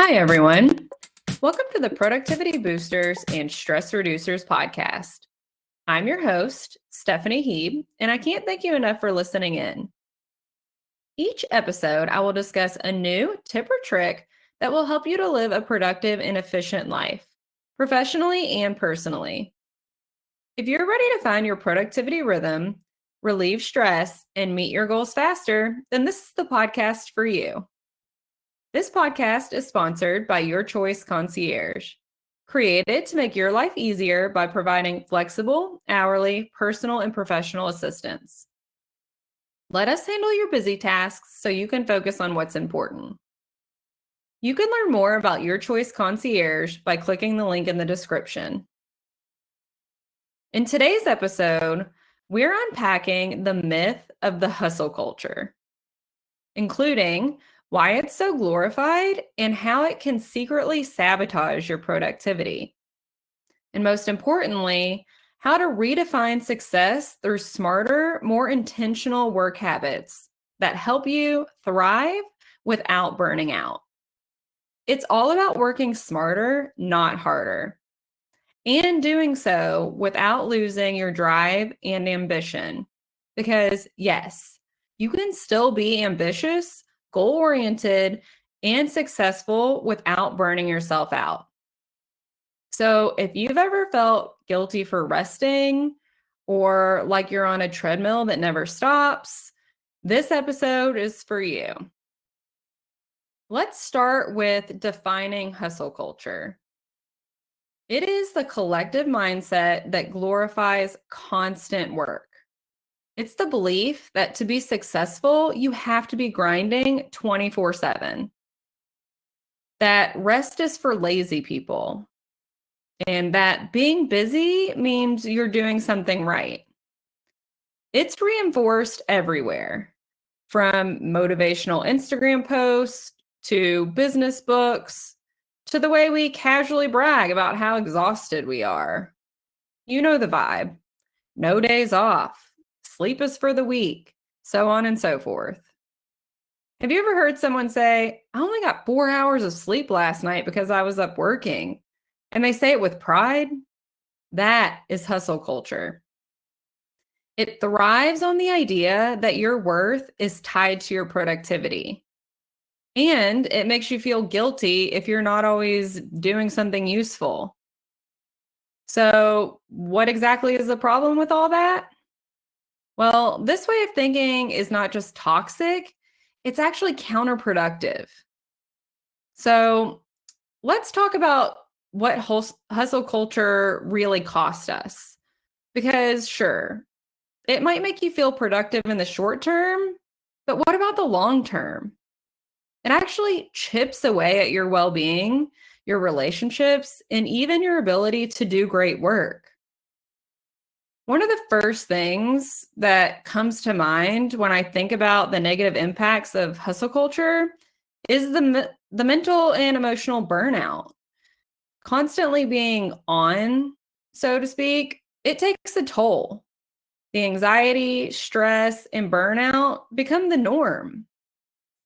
Hi, everyone. Welcome to the Productivity Boosters and Stress Reducers podcast. I'm your host, Stephanie Heeb, and I can't thank you enough for listening in. Each episode, I will discuss a new tip or trick that will help you to live a productive and efficient life, professionally and personally. If you're ready to find your productivity rhythm, relieve stress, and meet your goals faster, then this is the podcast for you. This podcast is sponsored by Your Choice Concierge, created to make your life easier by providing flexible, hourly, personal, and professional assistance. Let us handle your busy tasks so you can focus on what's important. You can learn more about Your Choice Concierge by clicking the link in the description. In today's episode, we're unpacking the myth of the hustle culture, including why it's so glorified and how it can secretly sabotage your productivity. And most importantly, how to redefine success through smarter, more intentional work habits that help you thrive without burning out. It's all about working smarter, not harder, and doing so without losing your drive and ambition. Because yes, you can still be ambitious, goal-oriented, and successful without burning yourself out. So if you've ever felt guilty for resting or like you're on a treadmill that never stops, this episode is for you. Let's start with defining hustle culture. It is the collective mindset that glorifies constant work. It's the belief that to be successful, you have to be grinding 24/7. That rest is for lazy people. And that being busy means you're doing something right. It's reinforced everywhere, from motivational Instagram posts to business books to the way we casually brag about how exhausted we are. You know the vibe. No days off. Sleep is for the weak, so on and so forth. Have you ever heard someone say, I only got 4 hours of sleep last night because I was up working? And they say it with pride? That is hustle culture. It thrives on the idea that your worth is tied to your productivity. And it makes you feel guilty if you're not always doing something useful. So, what exactly is the problem with all that? Well, this way of thinking is not just toxic, it's actually counterproductive. So, let's talk about what hustle culture really cost us. Because, sure, it might make you feel productive in the short term, but what about the long term? It actually chips away at your well being, your relationships, and even your ability to do great work. One of the first things that comes to mind when I think about the negative impacts of hustle culture is the mental and emotional burnout. Constantly being on, so to speak, it takes a toll. The anxiety, stress, and burnout become the norm.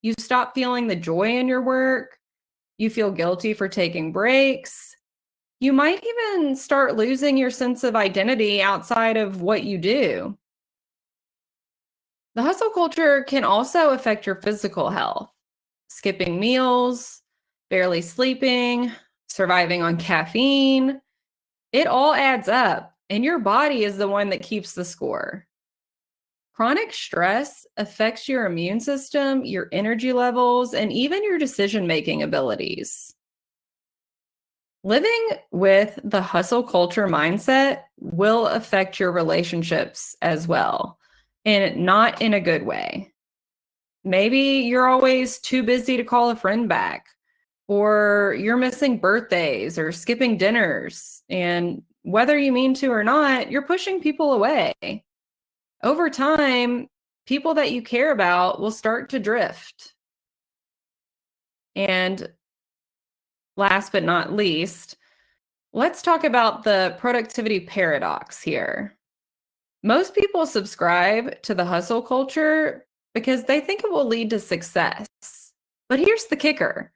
You stop feeling the joy in your work. You feel guilty for taking breaks. You might even start losing your sense of identity outside of what you do. The hustle culture can also affect your physical health. Skipping meals, barely sleeping, surviving on caffeine, it all adds up, and your body is the one that keeps the score. Chronic stress affects your immune system, your energy levels, and even your decision-making abilities. Living with the hustle culture mindset will affect your relationships as well, and not in a good way. Maybe you're always too busy to call a friend back, or you're missing birthdays or skipping dinners, and whether you mean to or not, you're pushing people away. Over time, people that you care about will start to drift. And last but not least, let's talk about the productivity paradox here. Most people subscribe to the hustle culture because they think it will lead to success. But here's the kicker.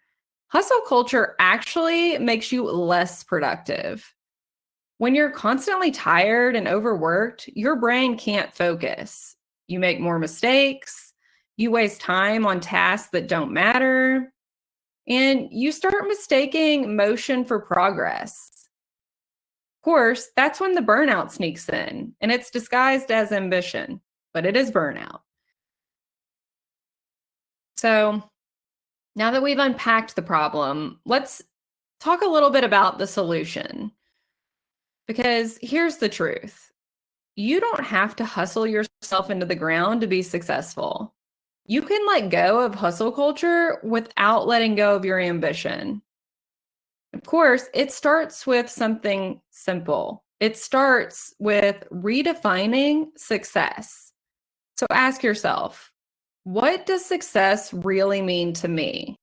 Hustle culture actually makes you less productive. When you're constantly tired and overworked, your brain can't focus. You make more mistakes, you waste time on tasks that don't matter, and you start mistaking motion for progress. Of course, that's when the burnout sneaks in, and it's disguised as ambition, but it is burnout. So, now that we've unpacked the problem, let's talk a little bit about the solution. Because here's the truth: you don't have to hustle yourself into the ground to be successful. You can let go of hustle culture without letting go of your ambition. Of course, it starts with something simple. It starts with redefining success. So ask yourself, what does success really mean to me?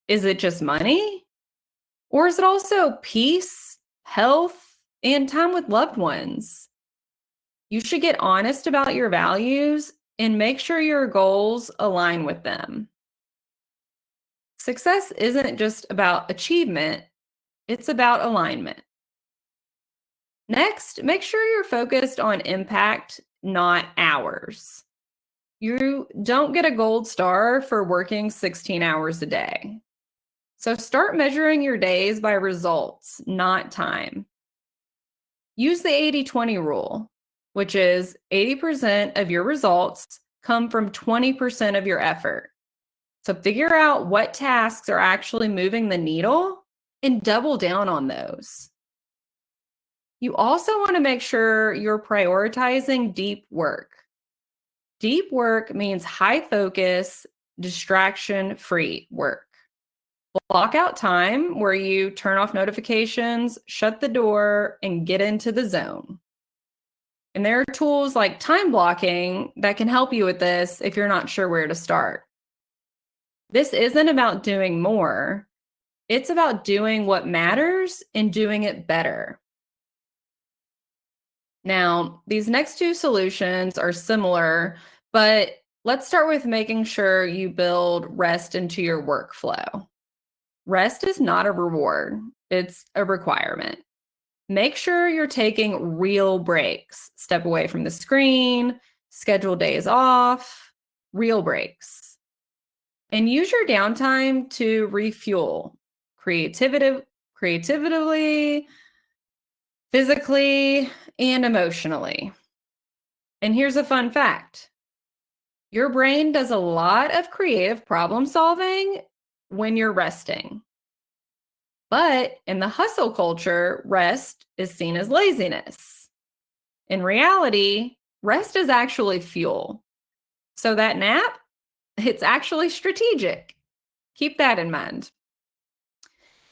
Is it just money? Or is it also peace, health, and time with loved ones? You should get honest about your values and make sure your goals align with them. Success isn't just about achievement, it's about alignment. Next, make sure you're focused on impact, not hours. You don't get a gold star for working 16 hours a day. So start measuring your days by results, not time. Use the 80-20 rule, which is 80% of your results come from 20% of your effort. So figure out what tasks are actually moving the needle and double down on those. You also want to make sure you're prioritizing deep work. Deep work means high focus, distraction free work. Block out time where you turn off notifications, shut the door, and get into the zone. And there are tools like time blocking that can help you with this if you're not sure where to start. This isn't about doing more. It's about doing what matters and doing it better. Now, these next two solutions are similar, but let's start with making sure you build rest into your workflow. Rest is not a reward, it's a requirement. Make sure you're taking real breaks. Step away from the screen, schedule days off, real breaks. And use your downtime to refuel creatively, physically, and emotionally. And here's a fun fact: your brain does a lot of creative problem solving when you're resting. But in the hustle culture, rest is seen as laziness. In reality, rest is actually fuel. So that nap, it's actually strategic. Keep that in mind.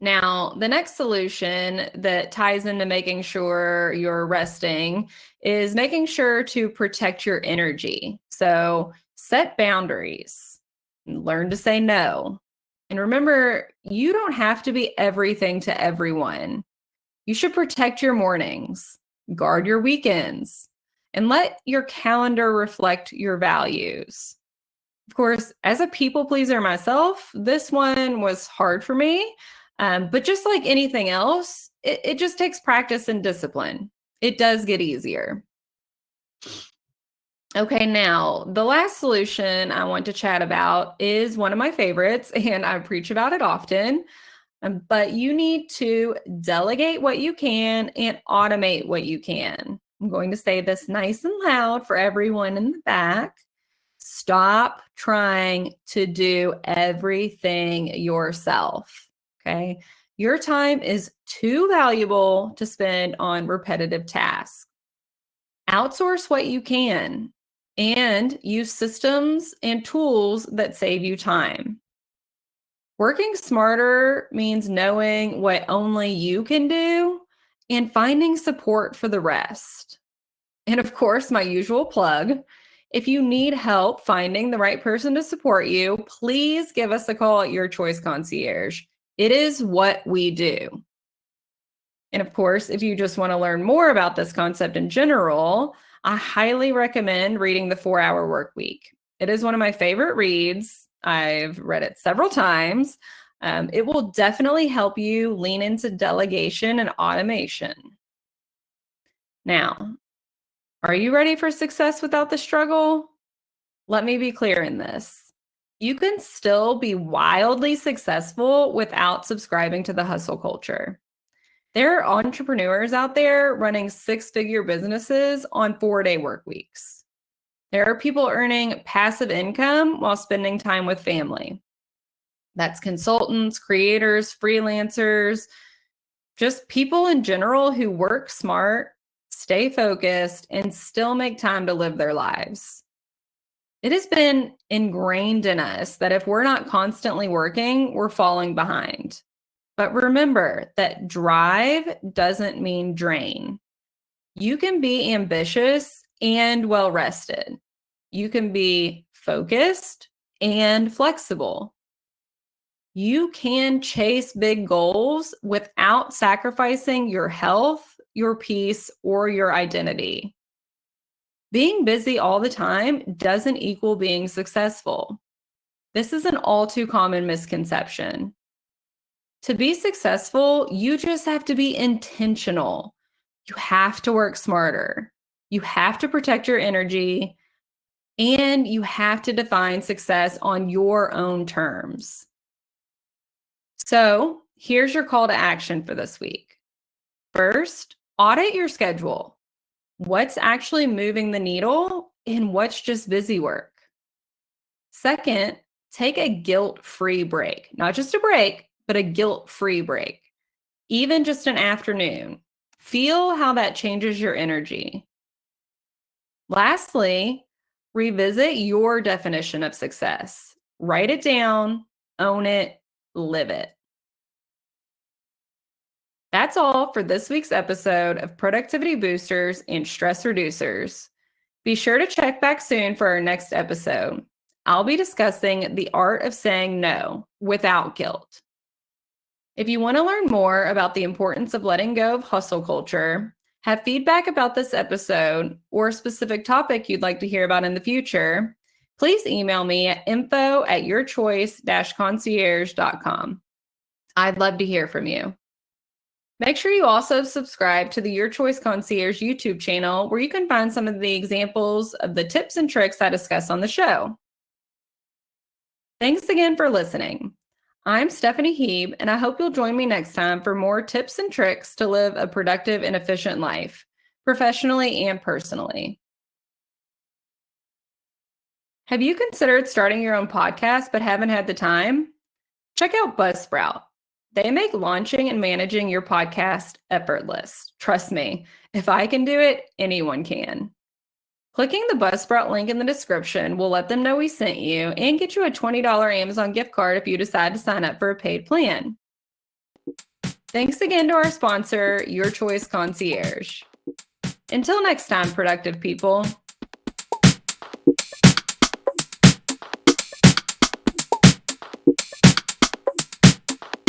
Now, the next solution that ties into making sure you're resting is making sure to protect your energy. So set boundaries, learn to say no. And remember, you don't have to be everything to everyone. You should protect your mornings, guard your weekends, and let your calendar reflect your values. Of course, as a people pleaser myself, this one was hard for me. But just like anything else, it just takes practice and discipline. It does get easier. Okay, now the last solution I want to chat about is one of my favorites, and I preach about it often. But you need to delegate what you can and automate what you can. I'm going to say this nice and loud for everyone in the back. Stop trying to do everything yourself. Okay. Your time is too valuable to spend on repetitive tasks. Outsource what you can and use systems and tools that save you time. Working smarter means knowing what only you can do and finding support for the rest. And of course, my usual plug: if you need help finding the right person to support you, please give us a call at Your Choice Concierge. It is what we do. And of course, if you just want to learn more about this concept in general, I highly recommend reading The 4-Hour Work Week. It is one of my favorite reads. I've read it several times. It will definitely help you lean into delegation and automation. Now, are you ready for success without the struggle? Let me be clear in this. You can still be wildly successful without subscribing to the hustle culture. There are entrepreneurs out there running six-figure businesses on 4-day work weeks. There are people earning passive income while spending time with family. That's consultants, creators, freelancers, just people in general who work smart, stay focused, and still make time to live their lives. It has been ingrained in us that if we're not constantly working, we're falling behind. But remember that drive doesn't mean drain. You can be ambitious and well rested. You can be focused and flexible. You can chase big goals without sacrificing your health, your peace, or your identity. Being busy all the time doesn't equal being successful. This is an all too common misconception. To be successful, you just have to be intentional. You have to work smarter. You have to protect your energy, and you have to define success on your own terms. So, here's your call to action for this week. First, audit your schedule. What's actually moving the needle and what's just busy work? Second, take a guilt-free break. Not just a break, but a guilt-free break. Even just an afternoon. Feel how that changes your energy. Lastly, revisit your definition of success. Write it down, own it, live it. That's all for this week's episode of Productivity Boosters and Stress Reducers. Be sure to check back soon for our next episode. I'll be discussing the art of saying no without guilt. If you want to learn more about the importance of letting go of hustle culture, have feedback about this episode, or a specific topic you'd like to hear about in the future, please email me at info@yourchoice-concierge.com. I'd love to hear from you. Make sure you also subscribe to the Your Choice Concierge YouTube channel, where you can find some of the examples of the tips and tricks I discuss on the show. Thanks again for listening. I'm Stephanie Heeb, and I hope you'll join me next time for more tips and tricks to live a productive and efficient life, professionally and personally. Have you considered starting your own podcast but haven't had the time? Check out Buzzsprout. They make launching and managing your podcast effortless. Trust me, if I can do it, anyone can. Clicking the Buzzsprout link in the description will let them know we sent you and get you a $20 Amazon gift card if you decide to sign up for a paid plan. Thanks again to our sponsor, Your Choice Concierge. Until next time, productive people.